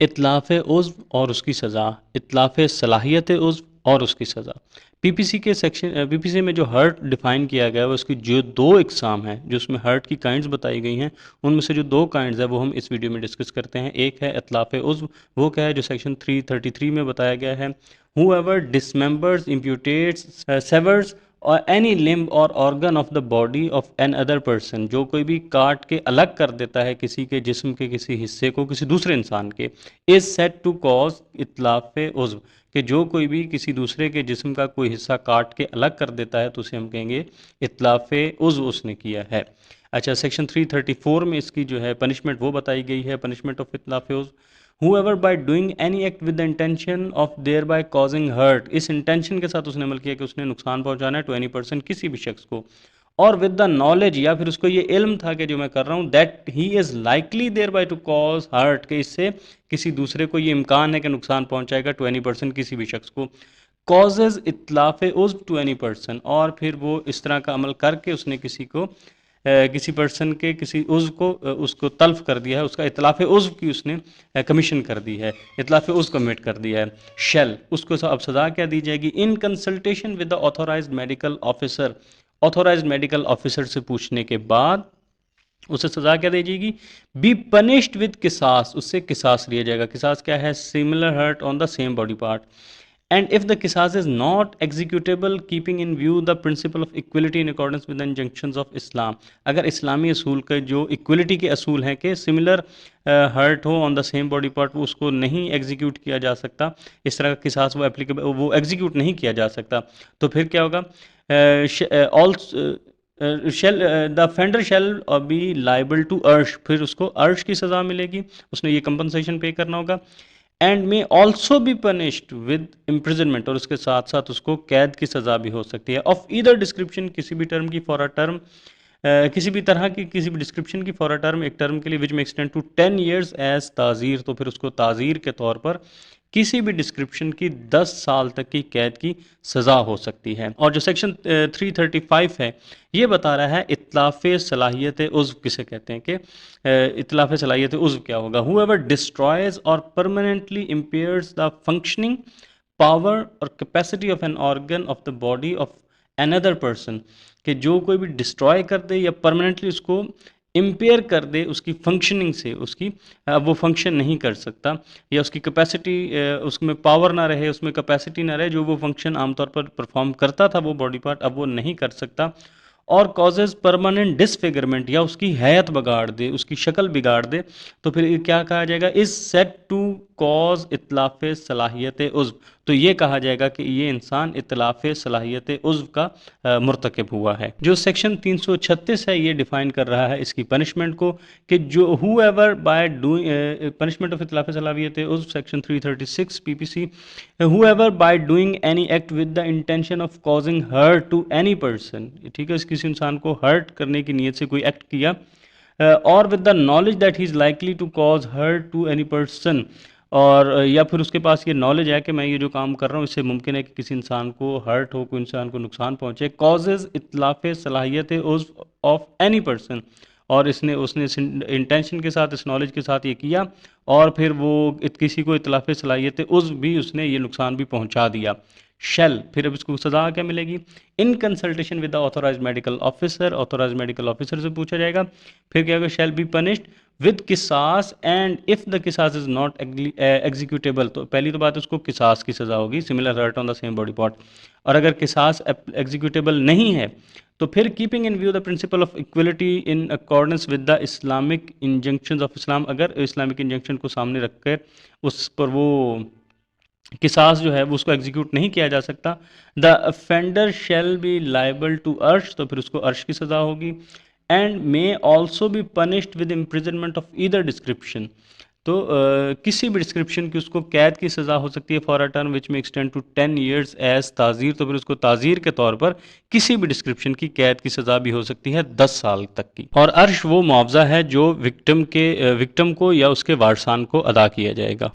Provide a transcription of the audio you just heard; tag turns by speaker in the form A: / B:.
A: इतलाफ़ उज़्व और उसकी सज़ा, इतलाफ़ सलाहियत उज़्व और उसकी सज़ा। पीपीसी के सेक्शन पीपीसी में जो हर्ट डिफ़ाइन किया गया है वो उसकी जो दो इकसाम हैं, जो उसमें हर्ट की काइंड्स बताई गई हैं, उनमें से जो दो काइंड्स हैं वो हम इस वीडियो में डिस्कस करते हैं। एक है इतलाफ़ उज़्व, वो क्या है जो सेक्शन 333 में बताया गया है, whoever dismembers, amputates, severs और एनी लिम्ब और organ of the body of another person, जो कोई भी काट के अलग कर देता है किसी के जिस्म के किसी हिस्से को किसी दूसरे इंसान के, इज़ सेट टू कॉज इतलाफ़ उज़्व, कि जो कोई भी किसी दूसरे के जिस्म का कोई हिस्सा काट के अलग कर देता है तो उसे हम कहेंगे इतलाफ़ उज़्व उसने किया है। अच्छा, सेक्शन 334 में इसकी जो है पनिशमेंट वो बताई गई है, पनिशमेंट ऑफ इतलाफ़ उज़्व, whoever by doing any act with the intention of thereby causing hurt, इस इंटेंशन के साथ उसने अमल किया कि उसने नुकसान पहुंचाना है टू एनी पर्सन किसी भी शख्स को, और विद द नॉलेज या फिर उसको ये इल्म था कि जो मैं कर रहा हूँ that he is likely thereby to cause hurt, कि इससे किसी दूसरे को ये इम्कान है कि नुकसान पहुंचाएगा टू एनी पर्सन किसी भी शख्स को, कॉजेज इतलाफ़ उज़्व टू एनी पर्सन, और फिर वो इस तरह का अमल करके उसने किसी को किसी पर्सन के किसी उज़्व को उसको तल्फ कर दिया है, उसका इतलाफ़ उज़्व की उसने कमीशन कर दी है, इतलाफ़ उज़्व कमिट कर दिया है। शेल, उसको अब सज़ा क्या दी जाएगी, in consultation with the authorised medical officer, authorised medical officer से पूछने के बाद उसे सज़ा क्या दी जाएगी, बी पनिश्ड विद किसास, उससे किसास लिया जाएगा। किसास क्या है, similar hurt on the same body part, and if the qisas is not executable keeping in view the principle of equality in accordance with the injunctions of Islam, अगर इस्लामी असूल के जो इक्वलिटी के असूल हैं कि सिमिलर हर्ट हो on the same body part, वो उसको नहीं एग्जीक्यूट किया जा सकता, इस तरह का किसास वो एप्लीकेबल वो एग्जीक्यूट नहीं किया जा सकता, तो फिर क्या होगा, the offender shall be liable to अर्श, फिर उसको अर्श की सज़ा मिलेगी, उसने ये कंपनसेशन पे करना होगा, and may also be punished with imprisonment, और उसके साथ साथ उसको कैद की सज़ा भी हो सकती है, ऑफ ईदर डिस्क्रिप्शन, किसी भी टर्म की फॉर अ टर्म, किसी भी तरह की किसी भी डिस्क्रिप्शन की फॉर अ टर्म, एक टर्म के लिए, विच में एक्सटेंड टू 10 ईयर्स एज ताज़ीर, तो फिर उसको ताज़ीर के तौर पर किसी भी डिस्क्रिप्शन की 10 साल तक की कैद की सज़ा हो सकती है। और जो सेक्शन 335 है ये बता रहा है इतलाफ़ सलाहियत उज़्व किसे कहते हैं, कि इतलाफ़ सलाहियत उज़्व क्या होगा, whoever destroys or permanently impairs the functioning, power or capacity of an organ of the body of another person, कि जो कोई भी डिस्ट्रॉय कर दे या परमानेंटली उसको इम्पेयर कर दे उसकी फंक्शनिंग से, उसकी वो फंक्शन नहीं कर सकता, या उसकी कैपेसिटी उसमें पावर ना रहे, उसमें कैपेसिटी ना रहे, जो वो फंक्शन आमतौर पर परफॉर्म करता था वो बॉडी पार्ट अब वो नहीं कर सकता, और कॉजेज़ परमानेंट डिसफिगरमेंट, या उसकी हैत बिगाड़ दे, उसकी शक्ल बिगाड़ दे, तो फिर क्या कहा जाएगा, इज़ सेट टू कॉज इतलाफ़ सलाहियत उज़्व, तो ये कहा जाएगा कि ये इंसान इतलाफ़ सलाहियत उज़्व का मुर्तकिब हुआ है। जो सेक्शन 336 है ये डिफ़ाइन कर रहा है इसकी पनिशमेंट को, कि जो whoever by doing punishment of इतलाफ़ सलाहियत उज़्व, section 336 PPC, whoever by doing any act with the intention of causing hurt to any person, ठीक है, किसी इंसान को हर्ट करने की नीयत से कोई एक्ट किया, और with the knowledge that he is likely to cause hurt to any person, और या फिर उसके पास ये नॉलेज है कि मैं ये जो काम कर रहा हूँ इससे मुमकिन है कि किसी इंसान को हर्ट हो, कोई इंसान को नुकसान पहुँचे, कॉजेज़ इतलाफ़ सलाहियत उज़्व ऑफ एनी पर्सन, और उसने इस इंटेंशन के साथ, इस नॉलेज के साथ ये किया, और फिर वो किसी को इतलाफ़ सलाहियत उज़्व भी उसने ये नुकसान भी पहुँचा दिया। शेल, फिर अब इसको सज़ा क्या मिलेगी, in consultation with the authorised medical officer, authorised medical officer से पूछा जाएगा, फिर क्या होगा, शेल बी पनिश्ड विद किसास, एंड इफ़ द किसास इज़ नॉट एग्जीक्यूटेबल, तो पहली तो बात उसको किसास की सज़ा होगी, similar hurt on the same body part, और अगर किसास एग्जीक्यूटेबल नहीं है तो फिर keeping in view the principle of equality in accordance with the Islamic injunctions of Islam, अगर इस्लामिक इंजंक्शन को सामने रखकर उस पर वो किसास जो है वो उसको एग्जीक्यूट नहीं किया जा सकता, the offender shall be liable to अर्श, तो फिर उसको अर्श की सज़ा होगी, and may also be punished with imprisonment of either description, तो किसी भी डिस्क्रिप्शन की उसको कैद की सज़ा हो सकती है फॉर अ टर्म विच में एक्सटेंड टू 10 ईयर्स एज ताज़ीर, तो फिर उसको ताज़ीर के तौर पर किसी भी डिस्क्रिप्शन की कैद की सज़ा भी हो सकती है 10 साल तक की। और अर्श वो मुआवजा है जो विक्टिम को या उसके वारसान को अदा किया जाएगा।